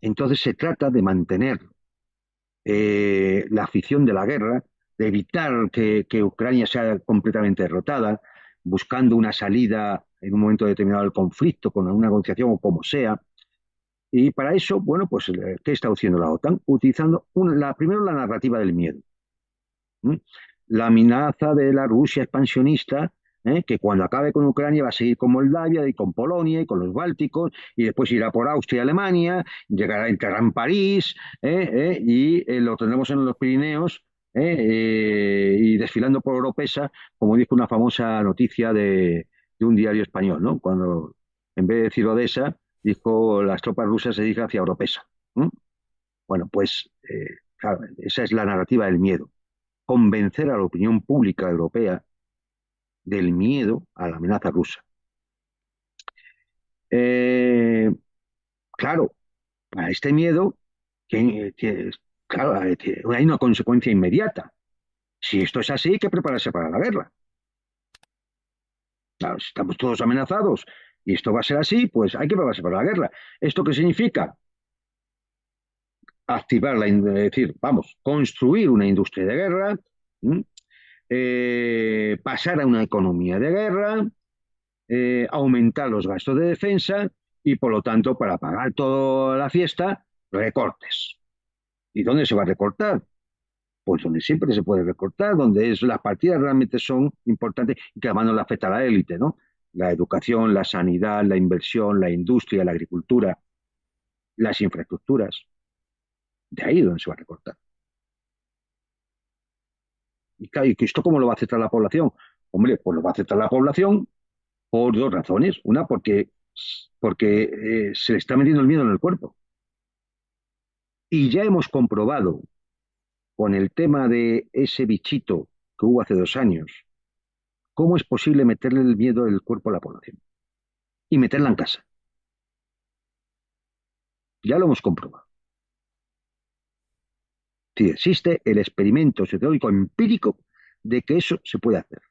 Entonces se trata de mantener la afición de la guerra, de evitar que Ucrania sea completamente derrotada, buscando una salida en un momento determinado del conflicto, con una negociación o como sea. Y para eso, bueno, pues, ¿qué está haciendo la OTAN? Utilizando primero la narrativa del miedo. ¿Mm? La amenaza de la Rusia expansionista, que cuando acabe con Ucrania va a seguir con Moldavia y con Polonia y con los Bálticos, y después irá por Austria y Alemania, llegará, entrará en París, y lo tendremos en los Pirineos, y desfilando por Oropesa, como dijo una famosa noticia de un diario español, ¿no? Cuando en vez de decir Odessa, dijo las tropas rusas se dirigen hacia Oropesa. ¿Mm? Bueno, pues claro, esa es la narrativa del miedo, convencer a la opinión pública europea del miedo a la amenaza rusa. Eh, claro, a este miedo, claro, hay una consecuencia inmediata. Si esto es así, hay que prepararse para la guerra. Claro, si estamos todos amenazados y esto va a ser así, pues hay que prepararse para la guerra. ¿Esto qué significa? Activar es decir, vamos, construir una industria de guerra, pasar a una economía de guerra, aumentar los gastos de defensa y, por lo tanto, para pagar toda la fiesta, recortes. ¿Y dónde se va a recortar? Pues donde siempre se puede recortar, donde las partidas realmente son importantes y que además no le afecta a la élite, ¿no? La educación, la sanidad, la inversión, la industria, la agricultura, las infraestructuras. De ahí es donde se va a recortar. Y claro, ¿y esto cómo lo va a aceptar la población? Hombre, pues lo va a aceptar la población por dos razones. Una, porque se le está metiendo el miedo en el cuerpo. Y ya hemos comprobado con el tema de ese bichito que hubo hace 2 años, cómo es posible meterle el miedo del cuerpo a la población y meterla en casa. Ya lo hemos comprobado. Sí, existe el experimento sociológico empírico de que eso se puede hacer.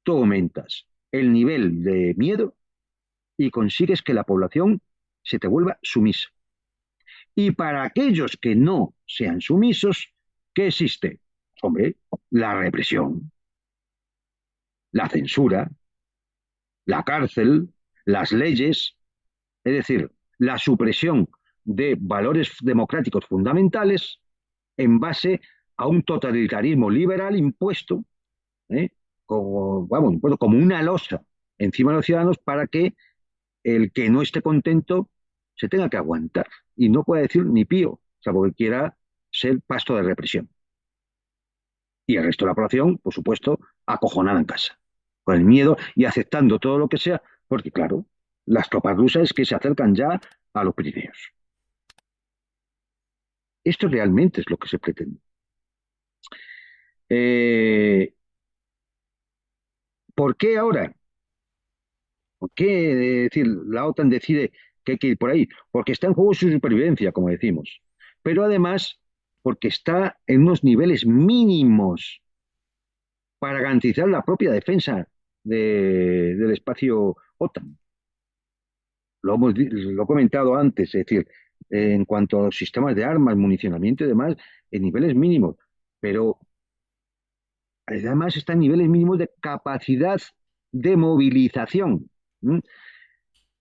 Tú aumentas el nivel de miedo y consigues que la población se te vuelva sumisa. Y para aquellos que no sean sumisos, ¿qué existe? Hombre, la represión, la censura, la cárcel, las leyes, es decir, la supresión de valores democráticos fundamentales en base a un totalitarismo liberal impuesto, ¿eh? Como, vamos, impuesto como una losa encima de los ciudadanos para que el que no esté contento se tenga que aguantar y no pueda decir ni pío, o sea, porque quiera ser pasto de represión. Y el resto de la población, por supuesto, acojonada en casa, con el miedo y aceptando todo lo que sea, porque claro, las tropas rusas que se acercan ya a los Pirineos. Esto realmente es lo que se pretende. Eh, ¿Por qué ahora? ¿Por qué decir, la OTAN decide que hay que ir por ahí? Porque está en juego su supervivencia, como decimos. Pero además, porque está en unos niveles mínimos para garantizar la propia defensa del espacio OTAN. Lo he comentado antes, es decir, en cuanto a los sistemas de armas, municionamiento y demás, en niveles mínimos. Pero además está en niveles mínimos de capacidad de movilización. ¿M?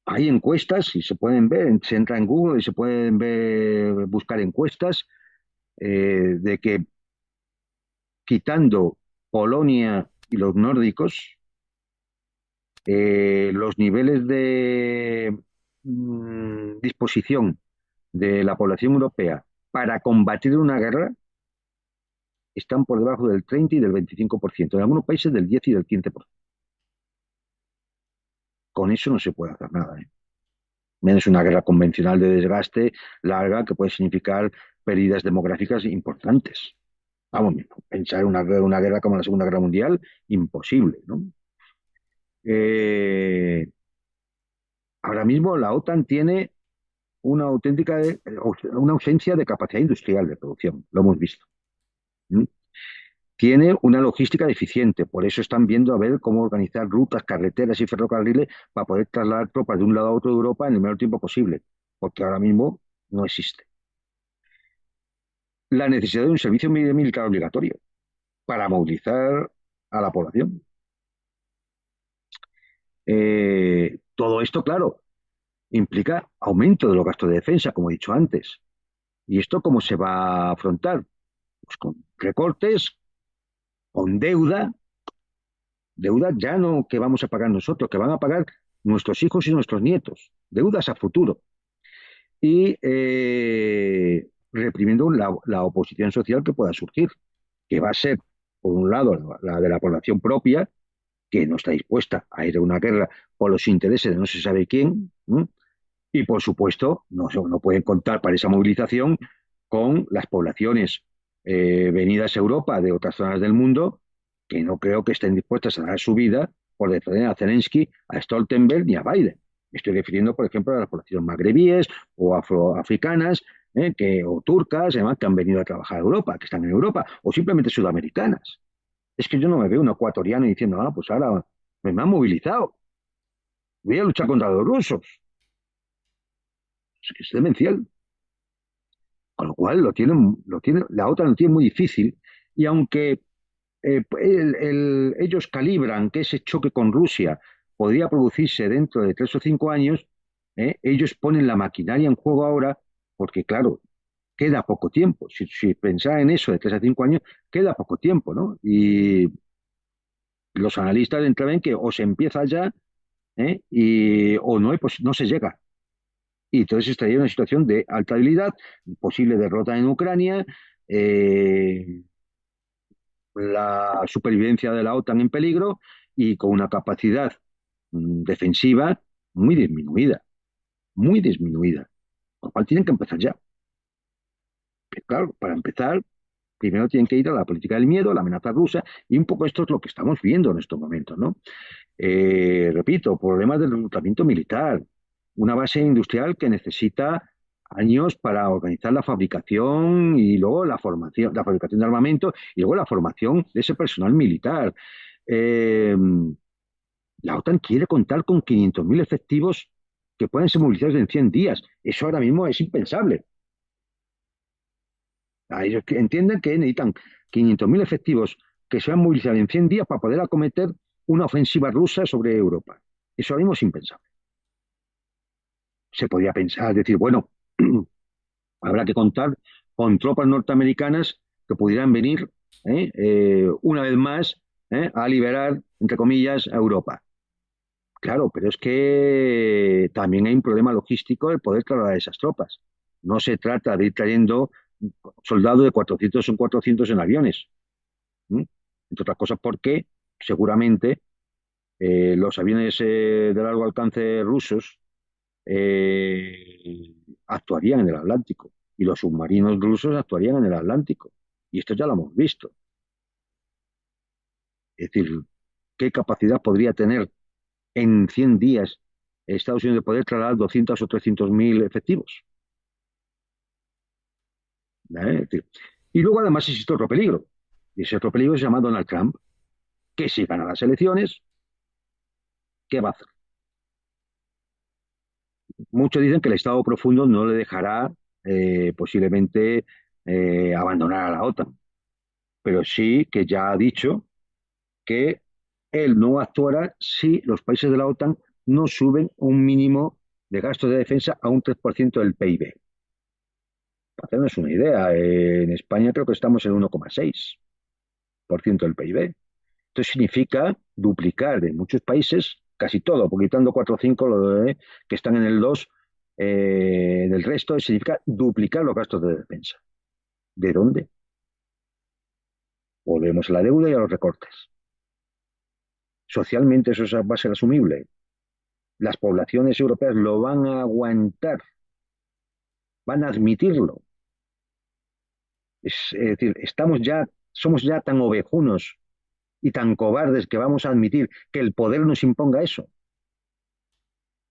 Hay encuestas, y se pueden ver, se entra en Google y se pueden ver, buscar encuestas, de que quitando Polonia y los nórdicos, los niveles de disposición de la población europea para combatir una guerra están por debajo del 30 y del 25%, en algunos países del 10 y del 15%. Con eso no se puede hacer nada, ¿eh? Menos una guerra convencional de desgaste larga que puede significar pérdidas demográficas importantes. Vamos, pensar en una guerra como la Segunda Guerra Mundial, imposible, ¿no? Eh, Ahora mismo la OTAN tiene una una ausencia de capacidad industrial de producción, lo hemos visto. ¿Mm? Tiene una logística deficiente, por eso están viendo a ver cómo organizar rutas, carreteras y ferrocarriles para poder trasladar tropas de un lado a otro de Europa en el menor tiempo posible, porque ahora mismo no existe. La necesidad de un servicio militar obligatorio para movilizar a la población. Todo esto, claro, implica aumento de los gastos de defensa, como he dicho antes. ¿Y esto cómo se va a afrontar? Pues con recortes, con deuda, deuda ya no que vamos a pagar nosotros, que van a pagar nuestros hijos y nuestros nietos, deudas a futuro. Y reprimiendo la oposición social que pueda surgir, que va a ser, por un lado, la de la población propia, que no está dispuesta a ir a una guerra por los intereses de no se sabe quién, ¿no? Y por supuesto, no pueden contar para esa movilización con las poblaciones venidas a Europa de otras zonas del mundo, que no creo que estén dispuestas a dar su vida por defender a Zelensky, a Stoltenberg ni a Biden. Me estoy refiriendo, por ejemplo, a las poblaciones magrebíes o afroafricanas, o turcas, además, que han venido a trabajar a Europa, que están en Europa, o simplemente sudamericanas. Es que yo no me veo un ecuatoriano diciendo, pues ahora me han movilizado, voy a luchar contra los rusos. Es que es demencial. Con lo cual la OTAN lo tiene muy difícil y aunque ellos calibran que ese choque con Rusia podría producirse dentro de 3 o 5 años, ellos ponen la maquinaria en juego ahora porque, claro, queda poco tiempo. Si pensar en eso de 3 a 5 años, queda poco tiempo, ¿no? Y los analistas entran en que o se empieza ya, o no, pues no se llega. Y entonces estaría en una situación de alta debilidad, posible derrota en Ucrania, eh, la supervivencia de la OTAN en peligro y con una capacidad defensiva muy disminuida, muy disminuida. Con lo cual tienen que empezar ya. Pero claro, para empezar, primero tienen que ir a la política del miedo, a la amenaza rusa, y un poco esto es lo que estamos viendo en estos momentos, ¿no? Repito, problemas del reclutamiento militar, una base industrial que necesita años para organizar la fabricación y luego la formación, la fabricación de armamento y luego la formación de ese personal militar. Eh, la OTAN quiere contar con 500.000 efectivos que pueden ser movilizados en 100 días. Eso ahora mismo es impensable. Ellos entienden que necesitan 500.000 efectivos que se van a movilizar en 100 días para poder acometer una ofensiva rusa sobre Europa. Eso ahora mismo es impensable. Se podría pensar, decir, bueno, habrá que contar con tropas norteamericanas que pudieran venir una vez más a liberar, entre comillas, a Europa. Claro, pero es que también hay un problema logístico de poder trasladar esas tropas. No se trata de ir trayendo soldados de 400 en 400 en aviones. ¿Mm? Entre otras cosas porque seguramente los aviones de largo alcance rusos actuarían en el Atlántico y los submarinos rusos actuarían en el Atlántico. Y esto ya lo hemos visto. Es decir, ¿qué capacidad podría tener en 100 días Estados Unidos de poder trasladar 200 o 300.000 efectivos? Es decir, y luego además existe otro peligro. Y ese otro peligro se llama Donald Trump, que si gana las elecciones, ¿qué va a hacer? Muchos dicen que el Estado profundo no le dejará posiblemente abandonar a la OTAN, pero sí que ya ha dicho que él no actuará si los países de la OTAN no suben un mínimo de gasto de defensa a un 3% del PIB. Para hacernos una idea, en España creo que estamos en 1,6% del PIB. Esto significa duplicar en muchos países, casi todo, porque quitando 4 o 5 que están en el 2, del resto, significa duplicar los gastos de defensa. ¿De dónde? Volvemos a la deuda y a los recortes. Socialmente eso va a ser asumible. Las poblaciones europeas lo van a aguantar, van a admitirlo. Es decir, somos ya tan ovejunos y tan cobardes que vamos a admitir que el poder nos imponga eso.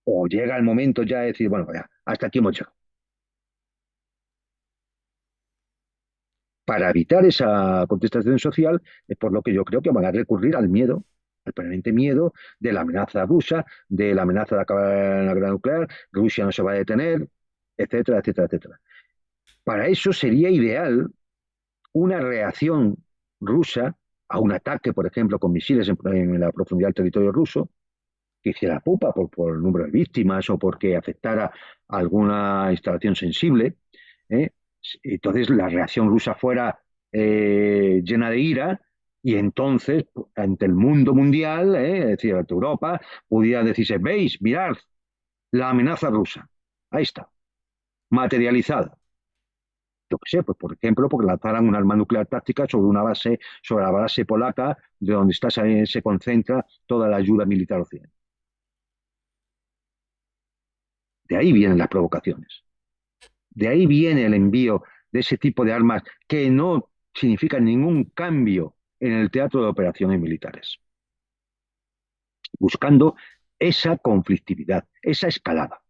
O llega el momento ya de decir, bueno, ya, hasta aquí hemos llegado. Para evitar esa contestación social, es por lo que yo creo que van a recurrir al miedo, al permanente miedo de la amenaza rusa, de la amenaza de acabar en la guerra nuclear, Rusia no se va a detener, etcétera, etcétera, etcétera. Para eso sería ideal una reacción rusa a un ataque, por ejemplo, con misiles en la profundidad del territorio ruso, que hiciera pupa por el número de víctimas o porque afectara a alguna instalación sensible. ¿eh? Entonces la reacción rusa fuera llena de ira y entonces ante el mundo mundial, es decir, ante Europa, pudiera decirse, veis, mirad, la amenaza rusa. Ahí está, materializada. Yo qué sé, pues por ejemplo, porque lanzaran un arma nuclear táctica sobre una base, sobre la base polaca, de donde está, se concentra toda la ayuda militar occidental. De ahí vienen las provocaciones. De ahí viene el envío de ese tipo de armas que no significan ningún cambio en el teatro de operaciones militares, buscando esa conflictividad, esa escalada.